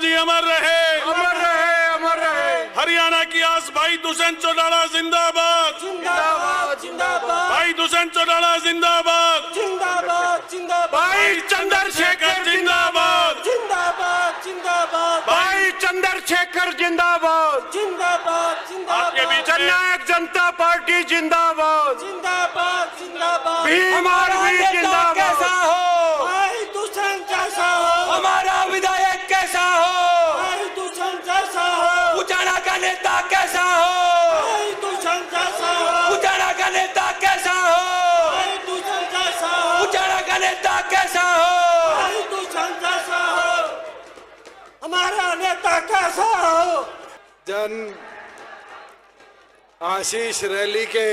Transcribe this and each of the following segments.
जी अमर रहे, अमर रहे, अमर रहे। हरियाणा की आस भाई दुष्यंत चौटाला जिंदाबाद, जिंदाबाद जिंदाबाद, भाई दुष्यंत चौटाला जिंदाबाद, जिंदाबाद जिंदाबाद, भाई चंद्रशेखर जिंदाबाद, जिंदाबाद जिंदाबाद, भाई चंद्रशेखर जिंदाबाद, जिंदाबाद जिंदाबाद, आपके बीच जननायक जनता पार्टी जिंदाबाद, जिंदाबाद जिंदाबाद। हमारा नेता जिंदाबाद। कैसा हो, भाई दुष्यंत जैसा हो। हमारा विधायक कैसा हो, भाई दुष्यंत जैसा हो। उचाना का नेता कैसा हो, भाई दुष्यंत जैसा हो। उचाना का नेता कैसा हो, भाई दुष्यंत जैसा हो। उचाना का नेता कैसा हो, भाई दुष्यंत जैसा हो। हमारा नेता कैसा हो। जन आशीष रैली के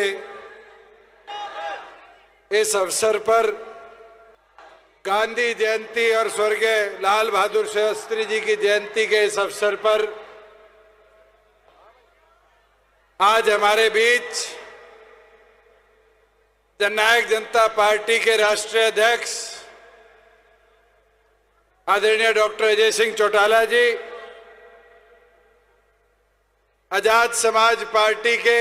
इस अवसर पर गांधी जयंती और स्वर्गीय लाल बहादुर शास्त्री जी की जयंती के इस अवसर पर आज हमारे बीच जननायक जनता पार्टी के राष्ट्रीय अध्यक्ष आदरणीय डॉक्टर अजय सिंह चौटाला जी, आजाद समाज पार्टी के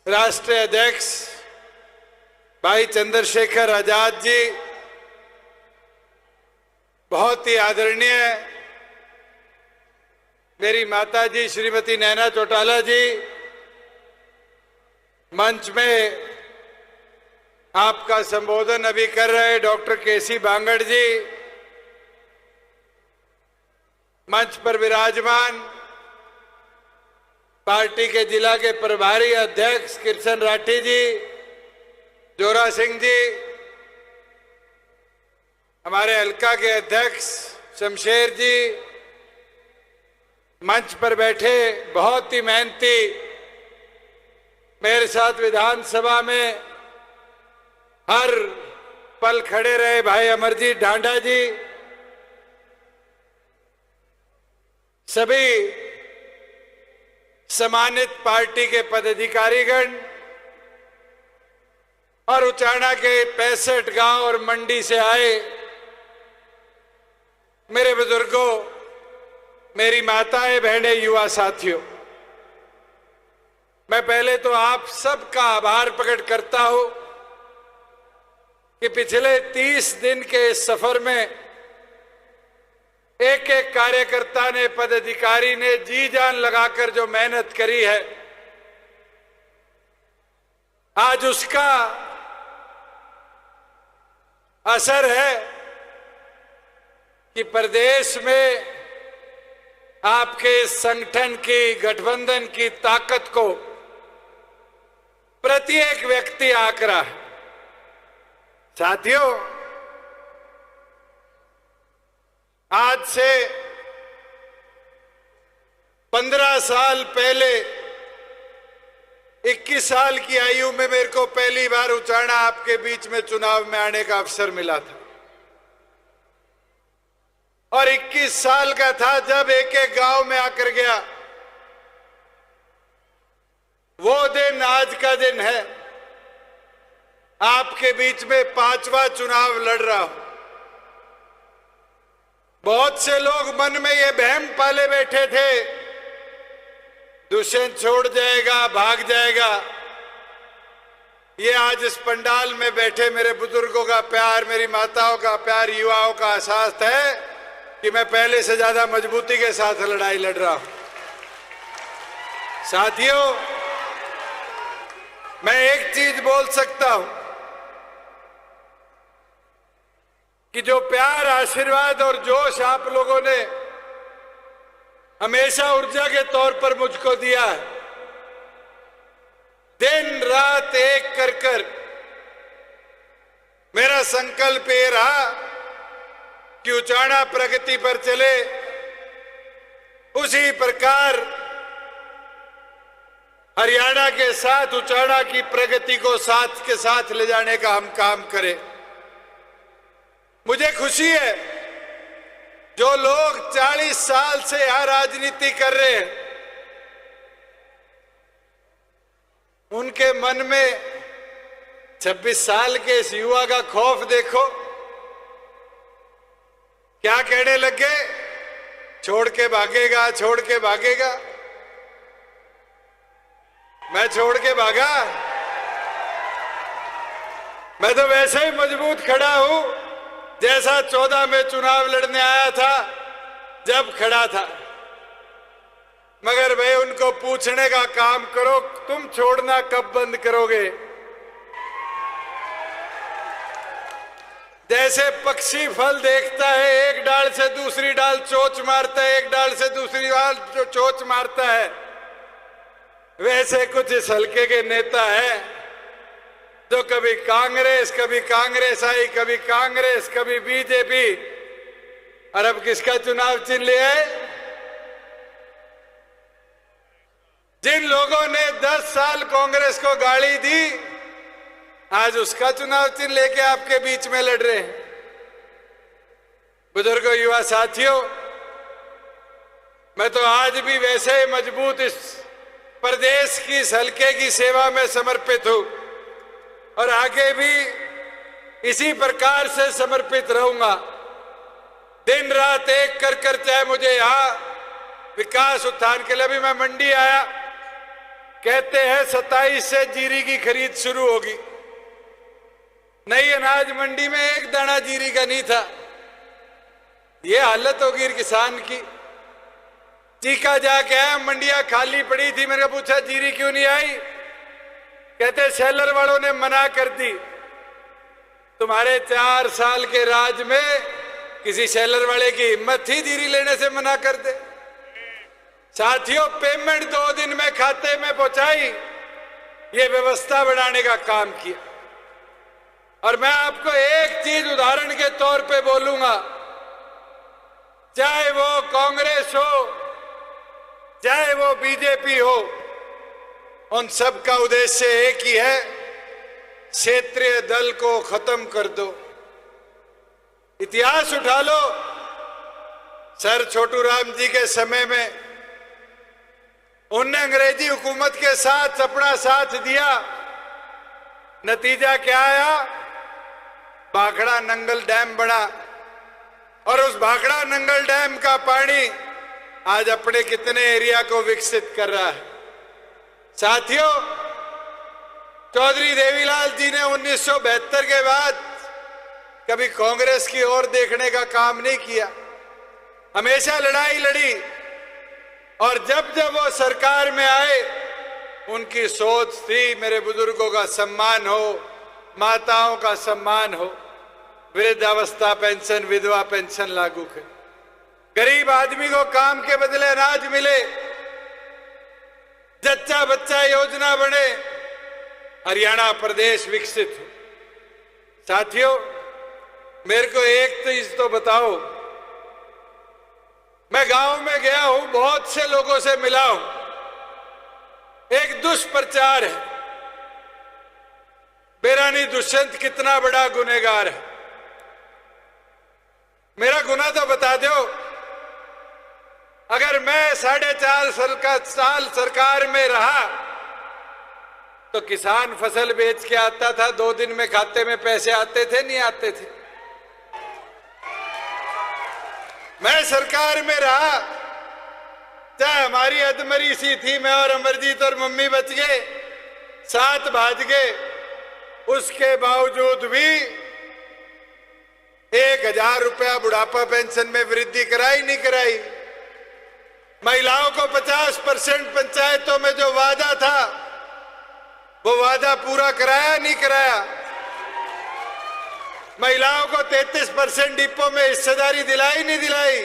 राष्ट्रीय अध्यक्ष भाई चंद्रशेखर आजाद जी, बहुत ही आदरणीय मेरी माता जी श्रीमती नैना चौटाला जी, मंच में आपका संबोधन अभी कर रहे डॉक्टर केसी बांगड़ जी, मंच पर विराजमान पार्टी के जिला के प्रभारी अध्यक्ष किशन राठी जी, जोरा सिंह जी, हमारे हल्का के अध्यक्ष शमशेर जी, मंच पर बैठे बहुत ही मेहनती मेरे साथ विधानसभा में हर पल खड़े रहे भाई अमरजीत ढांडा जी, सभी सम्मानित पार्टी के पदाधिकारीगण और उचाना के 65 गांव और मंडी से आए मेरे बुजुर्गों, मेरी माताएं, बहनें, युवा साथियों, मैं पहले तो आप सबका आभार प्रकट करता हूं कि पिछले 30 दिन के इस सफर में एक एक कार्यकर्ता ने, पदाधिकारी ने जी जान लगाकर जो मेहनत करी है, आज उसका असर है कि प्रदेश में आपके संगठन की, गठबंधन की ताकत को प्रत्येक व्यक्ति आंक रहा है। साथियों, आज से 15 साल पहले 21 साल की आयु में मेरे को पहली बार उचाना आपके बीच में चुनाव में आने का अवसर मिला था और 21 साल का था जब एक एक गांव में आकर गया। वो दिन आज का दिन है। आपके बीच में 5वां चुनाव लड़ रहा हूं। बहुत से लोग मन में ये वहम पाले बैठे थे, दुष्यंत छोड़ जाएगा, भाग जाएगा। ये आज इस पंडाल में बैठे मेरे बुजुर्गों का प्यार, मेरी माताओं का प्यार, युवाओं का एहसास है कि मैं पहले से ज्यादा मजबूती के साथ लड़ाई लड़ रहा हूं। साथियों, मैं एक चीज बोल सकता हूं कि जो प्यार, आशीर्वाद और जोश आप लोगों ने हमेशा ऊर्जा के तौर पर मुझको दिया है, दिन रात एक कर मेरा संकल्प ये रहा कि उचाना प्रगति पर चले। उसी प्रकार हरियाणा के साथ उचाना की प्रगति को साथ के साथ ले जाने का हम काम करें। मुझे खुशी है जो लोग 40 साल से यहां राजनीति कर रहे हैं, उनके मन में 26 साल के इस युवा का खौफ देखो। क्या कहने लग गए? छोड़ के भागेगा, छोड़ के भागेगा। मैं छोड़ के भागा? मैं तो वैसे ही मजबूत खड़ा हूं जैसा 14 में चुनाव लड़ने आया था जब खड़ा था। मगर भाई उनको पूछने का काम करो, तुम छोड़ना कब बंद करोगे? जैसे पक्षी फल देखता है, एक डाल से दूसरी डाल चोंच मारता है, एक डाल से दूसरी डाल जो चोंच मारता है, वैसे कुछ इस हल्के के नेता है जो कभी कांग्रेस आई, कभी कांग्रेस, कभी बीजेपी, और अब किसका चुनाव चिन्ह है? जिन लोगों ने 10 साल कांग्रेस को गाली दी, आज उसका चुनाव चिन्ह लेके आपके बीच में लड़ रहे हैं। बुजुर्गों, युवा साथियों, मैं तो आज भी वैसे ही मजबूत इस प्रदेश की इस हल्के की सेवा में समर्पित हूं और आगे भी इसी प्रकार से समर्पित रहूंगा। दिन रात एक कर चाहे मुझे यहां विकास उत्थान के लिए, अभी मैं मंडी आया, कहते हैं 27 से जीरी की खरीद शुरू होगी। नई अनाज मंडी में एक दाना जीरी का नहीं था। ये हालत होगी किसान की। चीका जाके आया, मंडियां खाली पड़ी थी। मैंने पूछा जीरी क्यों नहीं आई? कहते सेलर वालों ने मना कर दी। तुम्हारे 4 साल के राज में किसी सेलर वाले की हिम्मत थी जीरी लेने से मना कर दे? साथियों, पेमेंट 2 दिन में खाते में पहुंचाई, ये व्यवस्था बढ़ाने का काम किया। और मैं आपको एक चीज उदाहरण के तौर पे बोलूंगा, चाहे वो कांग्रेस हो, चाहे वो बीजेपी हो, उन सब का उद्देश्य एक ही है, क्षेत्रीय दल को खत्म कर दो। इतिहास उठा लो, सर छोटू राम जी के समय में उनने अंग्रेजी हुकूमत के साथ अपना साथ दिया। नतीजा क्या आया? भाखड़ा नंगल डैम बना और उस भाखड़ा नंगल डैम का पानी आज अपने कितने एरिया को विकसित कर रहा है। साथियों, चौधरी देवीलाल जी ने 1972 के बाद कभी कांग्रेस की ओर देखने का काम नहीं किया, हमेशा लड़ाई लड़ी। और जब जब वो सरकार में आए, उनकी सोच थी मेरे बुजुर्गों का सम्मान हो, माताओं का सम्मान हो, वृद्धावस्था पेंशन, विधवा पेंशन लागू करें, गरीब आदमी को काम के बदले अनाज मिले, जच्चा बच्चा योजना बने, हरियाणा प्रदेश विकसित हो। साथियों, मेरे को एक चीज तो बताओ, मैं गांव में गया हूं, बहुत से लोगों से मिला हूं, एक दुष्प्रचार है, बेरानी दुष्यंत कितना बड़ा गुनहगार है। मेरा गुनाह तो बता दो। अगर मैं 4.5 साल सरकार में रहा तो किसान फसल बेच के आता था, 2 दिन में खाते में पैसे आते थे, नहीं आते थे? मैं सरकार में रहा, चाहे हमारी अधमरी सी थी, मैं और अमरजीत और मम्मी बच गए, 7 भाज गए, उसके बावजूद भी 1000 रुपया बुढ़ापा पेंशन में वृद्धि कराई नहीं कराई? महिलाओं को 50% पंचायतों में जो वादा था, वो वादा पूरा कराया नहीं कराया? महिलाओं को 33% डिपो में हिस्सेदारी दिलाई नहीं दिलाई?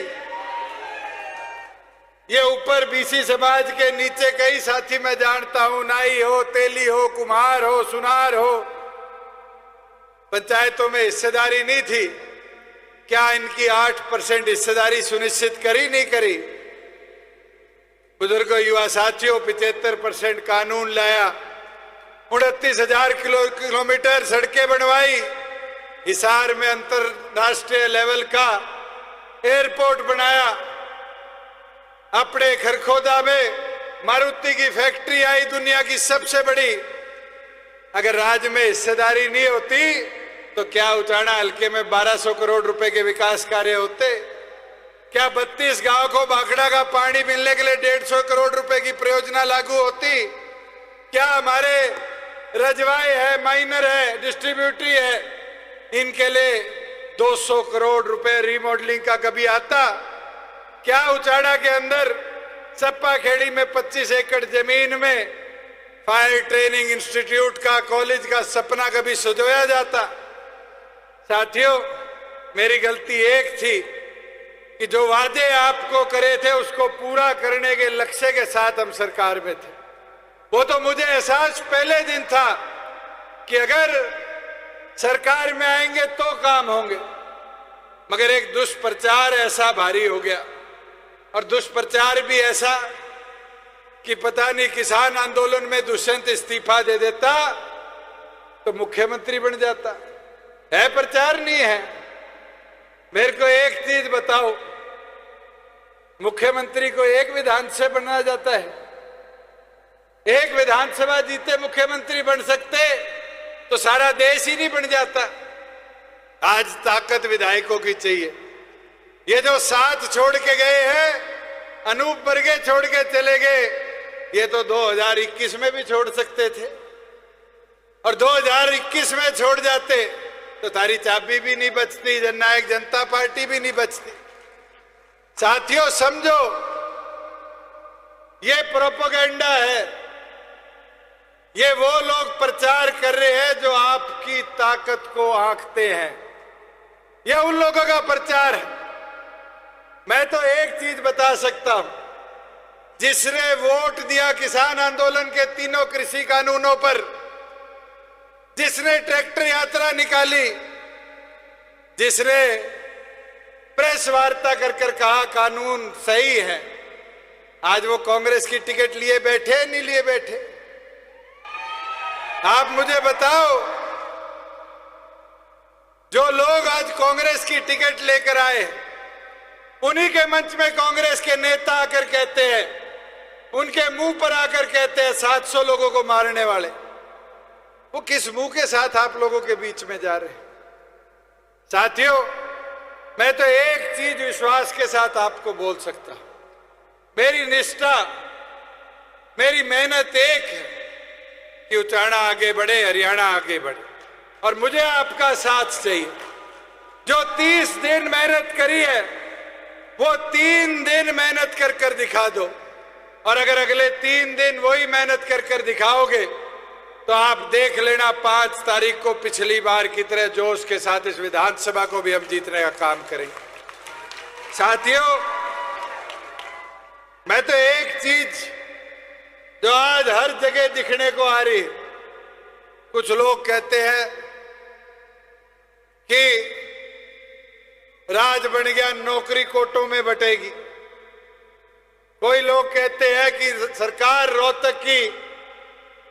ये ऊपर बीसी समाज के नीचे कई साथी मैं जानता हूं, नाई हो, तेली हो, कुम्हार हो, सुनार हो, पंचायतों में हिस्सेदारी नहीं थी। क्या इनकी 8% हिस्सेदारी सुनिश्चित करी नहीं करी? बुजुर्गों, युवा साथियों, 75% कानून लाया, 29,000 किलोमीटर सड़कें बनवाई, हिसार में अंतरराष्ट्रीय लेवल का एयरपोर्ट बनाया, अपने खरखोदा में मारुति की फैक्ट्री आई, दुनिया की सबसे बड़ी। अगर राज्य में हिस्सेदारी नहीं होती तो क्या उचाना हल्के में 1200 करोड़ रुपए के विकास कार्य होते? क्या 32 गांव को भाखड़ा का पानी मिलने के लिए 150 करोड़ रुपए की परियोजना लागू होती? क्या हमारे रजवाए है, माइनर है, डिस्ट्रीब्यूटरी है, इनके लिए 200 करोड़ रुपए रीमॉडलिंग का कभी आता? क्या उचाड़ा के अंदर सप्पा खेड़ी में 25 एकड़ जमीन में फायर ट्रेनिंग इंस्टीट्यूट का, कॉलेज का सपना कभी सजोया जाता? साथियों, मेरी गलती एक थी कि जो वादे आपको करे थे उसको पूरा करने के लक्ष्य के साथ हम सरकार में थे। वो तो मुझे एहसास पहले दिन था कि अगर सरकार में आएंगे तो काम होंगे, मगर एक दुष्प्रचार ऐसा भारी हो गया, और दुष्प्रचार भी ऐसा कि पता नहीं किसान आंदोलन में दुष्यंत इस्तीफा दे देता तो मुख्यमंत्री बन जाता। है प्रचार नहीं है? मेरे को एक चीज बताओ, मुख्यमंत्री को एक विधानसभा बनना जाता है? एक विधानसभा जीते मुख्यमंत्री बन सकते तो सारा देश ही नहीं बन जाता। आज ताकत विधायकों की चाहिए। ये जो साथ छोड़ के गए हैं, अनूप बर्गे छोड़ के चले गए, ये तो 2021 में भी छोड़ सकते थे, और 2021 में छोड़ जाते तो तारी चाबी भी नहीं बचती, जननायक जनता पार्टी भी नहीं बचती। साथियों समझो, ये प्रोपेगेंडा है, ये वो लोग प्रचार कर रहे हैं जो आपकी ताकत को आंकते हैं। यह उन लोगों का प्रचार है। मैं तो एक चीज बता सकता हूं, जिसने वोट दिया किसान आंदोलन के तीनों कृषि कानूनों पर, जिसने ट्रैक्टर यात्रा निकाली, जिसने प्रेस वार्ता कर कर कहा कानून सही है, आज वो कांग्रेस की टिकट लिए बैठे नहीं लिए बैठे? आप मुझे बताओ, जो लोग आज कांग्रेस की टिकट लेकर आए, उन्हीं के मंच में कांग्रेस के नेता आकर कहते हैं, उनके मुंह पर आकर कहते हैं 700 लोगों को मारने वाले। वो किस मुंह के साथ आप लोगों के बीच में जा रहे हैं? साथियों, मैं तो एक चीज विश्वास के साथ आपको बोल सकता हूं, मेरी निष्ठा, मेरी मेहनत एक है कि उचाना आगे बढ़े, हरियाणा आगे बढ़े, और मुझे आपका साथ चाहिए। जो 30 दिन मेहनत करी है वो 3 दिन मेहनत कर कर दिखा दो, और अगर अगले 3 दिन वही मेहनत कर कर दिखाओगे तो आप देख लेना 5 तारीख को पिछली बार की तरह जोश के साथ इस विधानसभा को भी हम जीतने का काम करेंगे। साथियों, मैं तो एक चीज जो आज हर जगह दिखने को आ रही, कुछ लोग कहते हैं कि राज बन गया, नौकरी कोटों में बटेगी। कोई लोग कहते हैं कि सरकार रोहतक की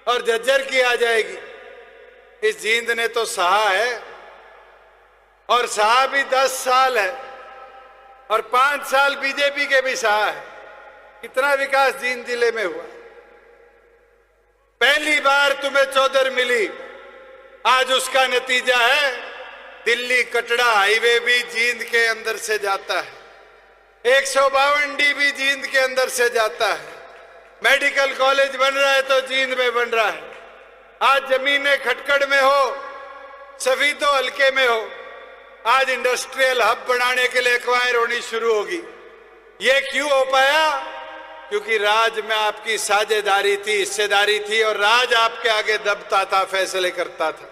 और झज्जर की आ जाएगी। इस जींद ने तो सहा है, और सहा भी 10 साल है, और 5 साल बीजेपी के भी सहा है। कितना विकास जींद जिले में हुआ। पहली बार तुम्हें चौधर मिली, आज उसका नतीजा है दिल्ली कटड़ा हाईवे भी जींद के अंदर से जाता है, 152 डी भी जींद के अंदर से जाता है, मेडिकल कॉलेज बन रहा है तो जींद में बन रहा है। आज जमीनें खटकड़ में हो, सफीदो हल्के में हो, आज इंडस्ट्रियल हब बनाने के लिए एक्वायर होनी शुरू होगी। ये क्यों हो पाया? क्योंकि राज में आपकी साझेदारी थी, हिस्सेदारी थी, और राज आपके आगे दबता था, फैसले करता था।